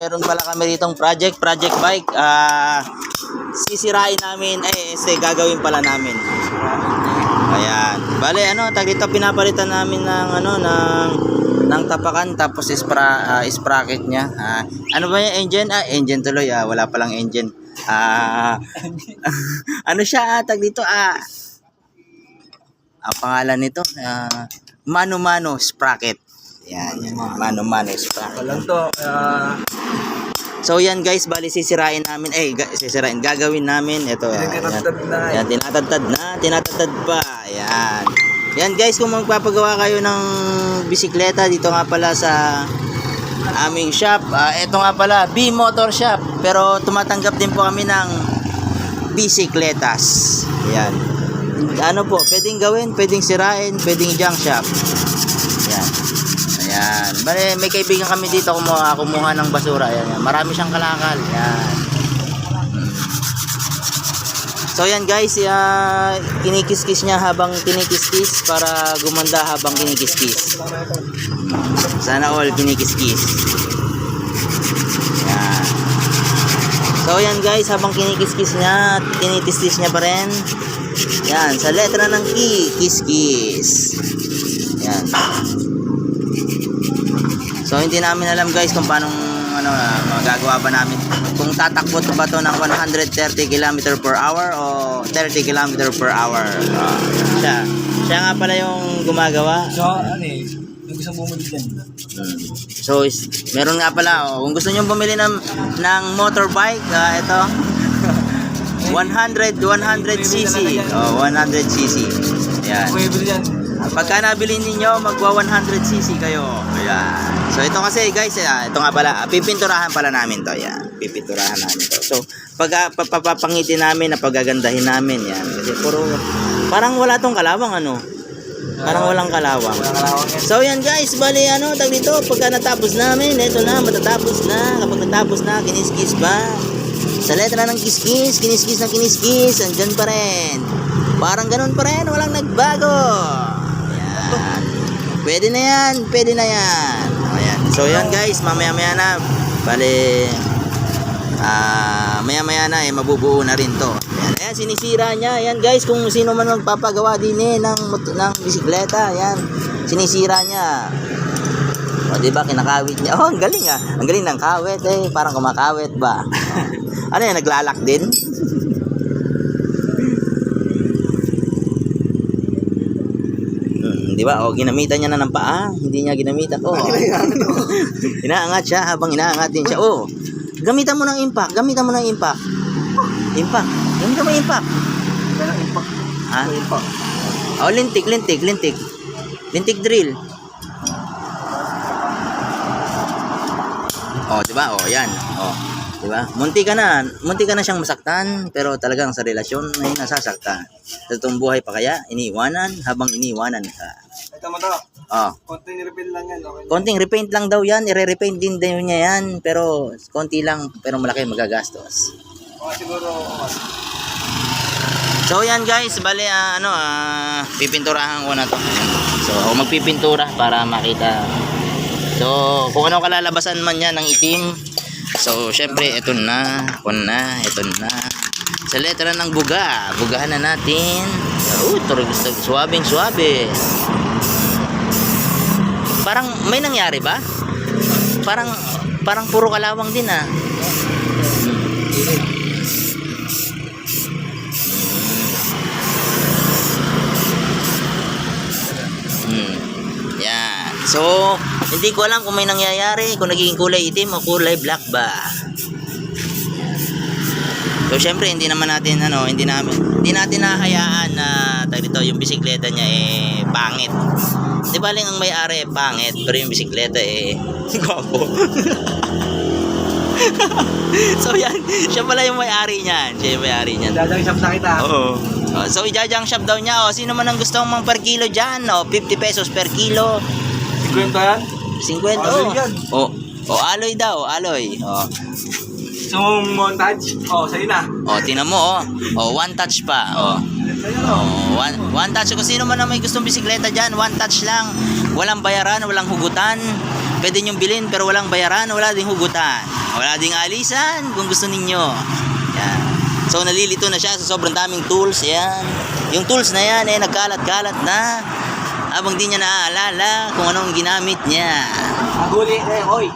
Meron pala kami ritong project bike. Sisirain namin, gagawin pala namin. Ayan. Bale, dito pinapalitan namin ng tapakan tapos sprocket niya. Ano ba yung engine? Engine tuloy. Wala palang engine. Ano siya? Dito, ang pangalan nito, mano-mano sprocket. Yan. Mano-mano sprocket. Walang to. So yan guys, bali sisirain namin, gagawin namin ito. Yan, tinatadtad pa. Yan. Yan guys, kung magpapagawa kayo ng bisikleta dito nga pala sa aming shop. Ito nga pala, B Motor Shop. Pero tumatanggap din po kami ng bisikletas. Yan. Ano po, pwedeng gawin, pwedeng sirain, pwedeng junk shop. Yan. Ayan. Bale, may kaibigan kami dito kumuha ng basura. Ayan. Marami siyang kalakal. Ayan. So yan guys, kinikis-kis niya habang kinikis-kis para gumanda habang kinikis-kis. Sana all kinikis-kis. Ayan. So yan guys, habang kinikis-kis niya, tinitis-tis niya pa rin. Yan, sa letra ng kiss-kiss. Yan. So hindi namin alam guys kung paano magagawa ba namin. Kung tatakbo ba to ng 130 km per hour o 30 km per hour. Siya nga pala yung gumagawa. So, yung gusto bumili dyan. So, meron nga pala, kung gusto nyo bumili ng motorbike, ito, 100cc. 100cc. Yan. Pagka nabili ninyo, magwa 100cc kayo. Ayan. So, ito kasi guys, ito nga pala, pipinturahan pala namin to. Ayan. Pipinturahan namin to. So, pag papapangitin namin, napagagandahin namin. Yan. Kasi parang wala tong kalawang, Parang walang kalawang. So, yan guys, bali, dito, pagka natapos namin, ito na, matatapos na. Kapag natapos na, kiniskis ba? Sa letra ng kiskis, kiniskis na kiniskis, andyan pa rin. Parang ganun pa rin, walang nagbago. Ayan. Pwede na yan. Ayan. So yan guys, mamaya-maya na. Bale, maya-maya na, mabubuo na rin to. Ayan, sinisira niya. Ayan guys, kung sino man magpapagawa din ng bisikleta, ayan, sinisira niya. O diba, kinakawit niya. Oh, ang galing Ang galing ng kawit parang kumakawit ba? Ano yan, naglalak din? Di ba? O, ginamitan niya na ng paa. Hindi niya ginamitan. Oh. Inaangat siya habang inaangat din siya. Oh. Gamitan mo ng impact. Impact. Gamitan mo impact. Ha? Oh, lintik. Lintik drill. Oh, di ba? Oh, yan. Oh. Di ba? Munti ka na siyang masaktan, pero talagang sa relasyon ay nasasaktan. Sa totoong buhay pa kaya iniiwanan habang iniiwanan ka. Ito mo to. Oh. Konting repaint lang yan. Okay. Konting repaint lang daw yan, ire-repaint din daw niya yan, pero konti lang, pero malaki magagastos. Siguro. So yan guys, bale pipinturahan ko na to. So ako magpipintura para makita. So kung ano kalalabasan man yan ng itim. So syempre ito na. Sa letra ng bugahan na natin. Ito gusto, suwabing. Parang may nangyari ba? Parang puro kalawang din Yan. So, hindi ko alam kung may nangyayari, kung nagiging kulay itim o kulay black ba. So, syempre hindi natin nahayaan na yung bisikleta niya pangit. Di ba ang may-ari pangit, pero yung bisikleta gwapo. So yan, siya pala yung may-ari niyan. Jajang shop na kita. Oo. So ijajang shop daw niya. Sino man ang gusto mong per kilo dyan? 50 pesos per kilo. 50 yan? 50. Alloy daw, alloy. So, montage? Sa'yo na. Tingnan mo, one touch pa. One touch. Kung sino man ang may gustong bisikleta dyan, one touch lang. Walang bayaran, walang hugutan. pwede nyong bilhin pero walang bayaran, wala ding hugutan, wala ding alisan kung gusto ninyo. Yan. So nalilito na siya sa sobrang daming tools. Yan. Yung tools na yan nagkalat-kalat na habang di niya naaalala kung anong ginamit niya. Aguli, oy.